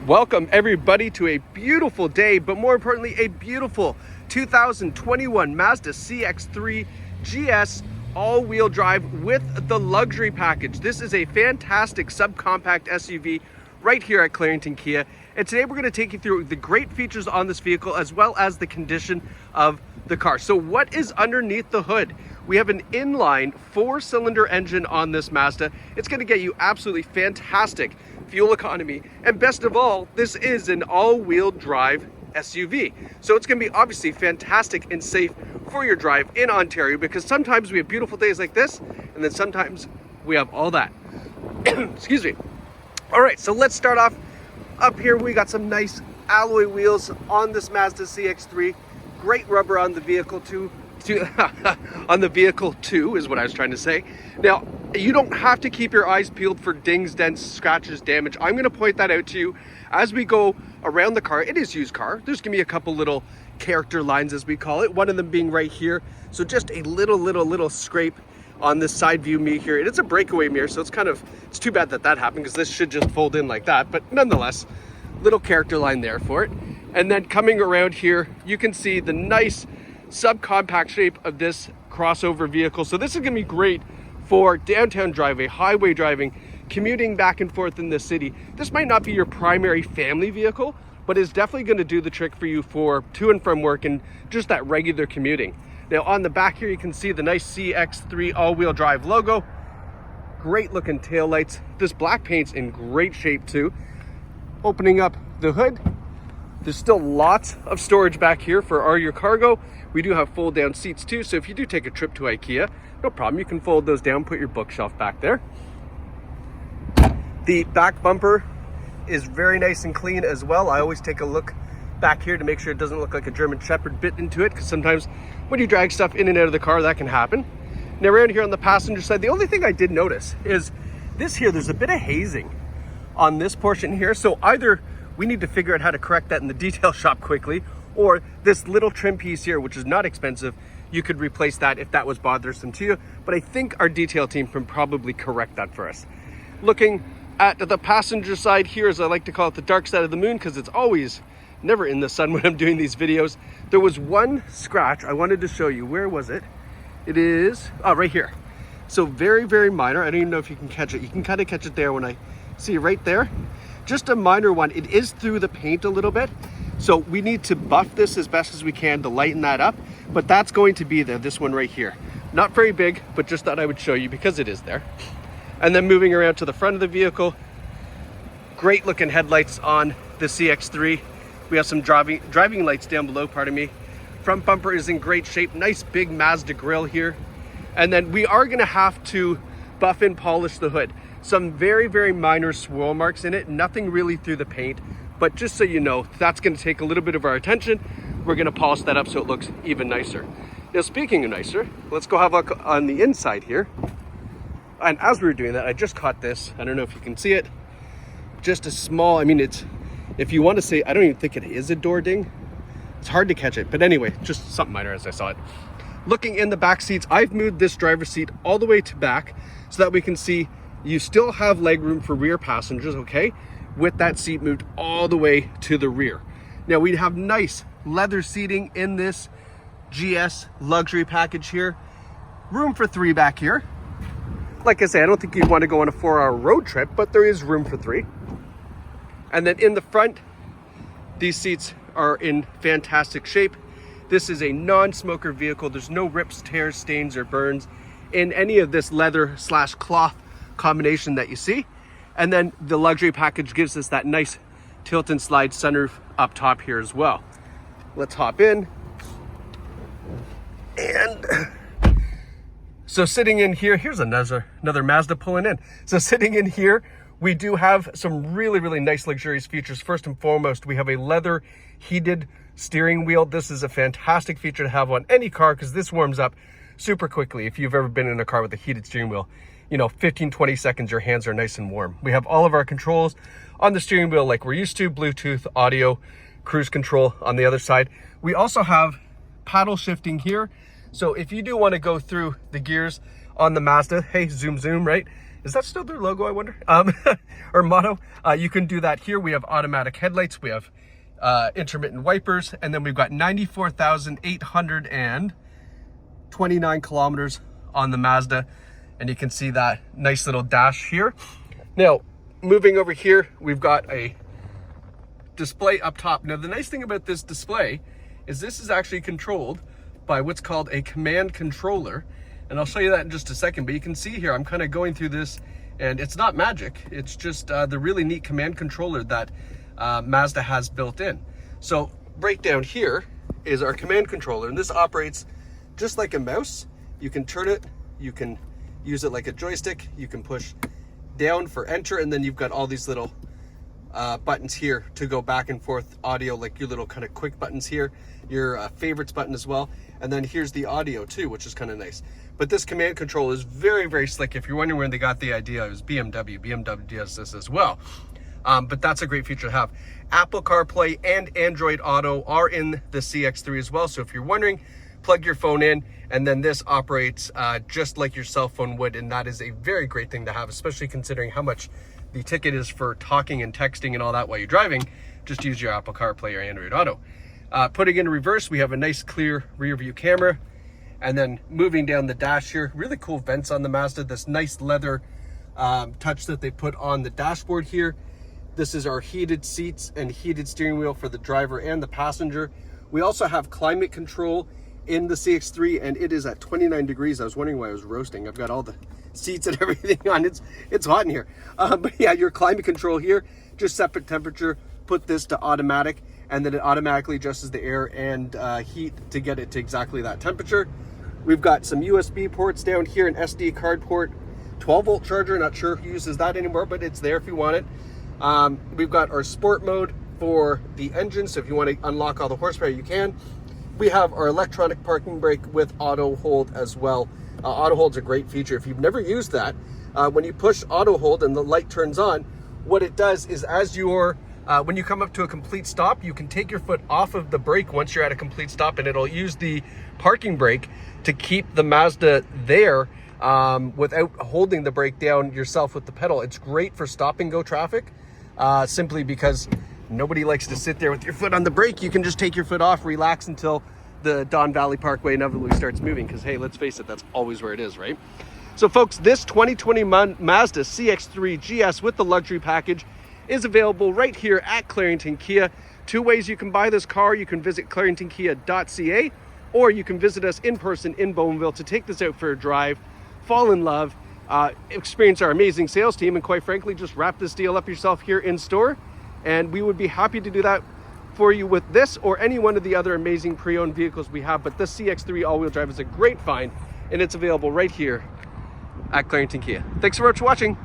Welcome everybody to a beautiful day, but more importantly, a beautiful 2021 Mazda CX-3 GS all-wheel drive with the luxury package. This is a fantastic subcompact SUV right here at Clarington Kia. And today we're going to take you through the great features on this vehicle as well as the condition of the car. So what is underneath the hood? We have an inline 4-cylinder engine on this Mazda. It's going to get you absolutely fantastic fuel economy, and best of all, this is an all-wheel drive SUV, so it's going to be obviously fantastic and safe for your drive in Ontario, because sometimes we have beautiful days like this and then sometimes we have all that. Excuse me. All right, so let's start off up here. We got some nice alloy wheels on this Mazda CX-3. Great rubber on the vehicle too. On the vehicle too is what I was trying to say. Now, you don't have to keep your eyes peeled for dings, dents, scratches, damage. I'm going to point that out to you as we go around the car. It is used car. There's going to be a couple little character lines, as we call it, one of them being right here. So just a little scrape on this side view mirror here. It's a breakaway mirror, so it's too bad that happened, because this should just fold in like that, but nonetheless, little character line there for it. And then coming around here, you can see the nice subcompact shape of this crossover vehicle. So this is going to be great for downtown driving, highway driving, commuting back and forth in the city. This might not be your primary family vehicle, but it's definitely going to do the trick for you for to and from work and just that regular commuting. Now on the back here, you can see the nice CX-3 all-wheel drive logo. Great looking taillights. This black paint's in great shape too. Opening up the hood, there's still lots of storage back here for all your cargo. We do have fold down seats too, so if you do take a trip to IKEA, no problem, you can fold those down, put your bookshelf back there. The back bumper is very nice and clean as well. I always take a look back here to make sure it doesn't look like a German Shepherd bit into it, because sometimes when you drag stuff in and out of the car, that can happen. Now around here on the passenger side, the only thing I did notice is this here, there's a bit of hazing on this portion here. So either we need to figure out how to correct that in the detail shop quickly, or this little trim piece here, which is not expensive, you could replace that if that was bothersome to you. But I think our detail team can probably correct that for us. Looking at the passenger side here, as I like to call it, the dark side of the moon, because it's always never in the sun when I'm doing these videos. There was one scratch I wanted to show you. Where was it? It is, right here. So very minor. I don't even know if you can catch it. You can kind of catch it there when I see it right there. Just a minor one. It is through the paint a little bit, so we need to buff this as best as we can to lighten that up, but that's going to be there, this one right here. Not very big, but just thought I would show you because it is there. And then moving around to the front of the vehicle, great looking headlights on the CX-3. We have some driving lights down below, pardon me. Front bumper is in great shape, nice big Mazda grille here. And then we are gonna have to buff and polish the hood. Some very minor swirl marks in it, nothing really through the paint, but just so you know, that's going to take a little bit of our attention. We're going to polish that up so it looks even nicer. Now speaking of nicer, let's go have a look on the inside here. And as we were doing that, I just caught this. I don't know if you can see it. Just a small, I mean, it's, if you want to say, I don't even think it is a door ding. It's hard to catch it, but anyway, just something minor as I saw it. Looking in the back seats, I've moved this driver's seat all the way to back so that we can see you still have leg room for rear passengers, okay? With that seat moved all the way to the rear. Now we have nice leather seating in this GS luxury package here. Room for 3 back here. Like I say, I don't think you'd want to go on a 4-hour road trip, but there is room for 3. And then in the front, these seats are in fantastic shape. This is a non-smoker vehicle. There's no rips, tears, stains, or burns in any of this leather/cloth combination that you see. And then the luxury package gives us that nice tilt and slide sunroof up top here as well. Let's hop in. And so sitting in here, here's another Mazda pulling in. So sitting in here, we do have some really nice luxurious features. First and foremost, we have a leather heated steering wheel. This is a fantastic feature to have on any car, because this warms up super quickly. If you've ever been in a car with a heated steering wheel, you know, 15-20 seconds, your hands are nice and warm. We have all of our controls on the steering wheel like we're used to, Bluetooth, audio, cruise control on the other side. We also have paddle shifting here. So if you do want to go through the gears on the Mazda, hey, zoom, right? Is that still their logo, I wonder? Or motto. You can do that here. We have automatic headlights. We have intermittent wipers. And then we've got 94,829 kilometers on the Mazda. And you can see that nice little dash here. Now, moving over here, we've got a display up top. Now, the nice thing about this display is this is actually controlled by what's called a command controller. And I'll show you that in just a second, but you can see here, I'm kind of going through this and it's not magic. It's just the really neat command controller that Mazda has built in. So right down here is our command controller, and this operates just like a mouse. You can turn it, you can use it like a joystick, you can push down for enter, and then you've got all these little buttons here to go back and forth audio, like your little kind of quick buttons here, your favorites button as well. And then here's the audio too, which is kind of nice. But this command control is very, very slick. If you're wondering where they got the idea, it was BMW. BMW does this as well. But that's a great feature to have. Apple CarPlay and Android Auto are in the CX-3 as well. So if you're wondering, plug your phone in, and then this operates just like your cell phone would. And that is a very great thing to have, especially considering how much the ticket is for talking and texting and all that while you're driving. Just use your Apple CarPlay or Android Auto. Putting in reverse, we have a nice clear rear view camera. And then moving down the dash here, really cool vents on the Mazda, this nice leather touch that they put on the dashboard here. This is our heated seats and heated steering wheel for the driver and the passenger. We also have climate control in the CX-3, and it is at 29 degrees. I was wondering why I was roasting. I've got all the seats and everything on. It's hot in here. But yeah, your climate control here, just set the temperature, put this to automatic, and then it automatically adjusts the air and heat to get it to exactly that temperature. We've got some USB ports down here, an SD card port, 12-volt charger. Not sure who uses that anymore, but it's there if you want it. We've got our sport mode for the engine, so if you want to unlock all the horsepower, you can. We have our electronic parking brake with auto hold as well. Auto hold's a great feature. If you've never used that, when you push auto hold and the light turns on, what it does is as you're when you come up to a complete stop, you can take your foot off of the brake once you're at a complete stop, and it'll use the parking brake to keep the Mazda there without holding the brake down yourself with the pedal. It's great for stop and go traffic, simply because nobody likes to sit there with your foot on the brake. You can just take your foot off, relax until the Don Valley Parkway inevitably starts moving, because hey, let's face it, that's always where it is, right? So folks, this 2020 Mazda CX-3 GS with the luxury package is available right here at Clarington Kia. Two ways you can buy this car. You can visit claringtonkia.ca, or you can visit us in person in Bowmanville to take this out for a drive, fall in love, experience our amazing sales team, and quite frankly, just wrap this deal up yourself here in store. And we would be happy to do that for you with this or any one of the other amazing pre-owned vehicles we have. But this CX-3 all-wheel drive is a great find, and it's available right here at Clarington Kia. Thanks so much for watching.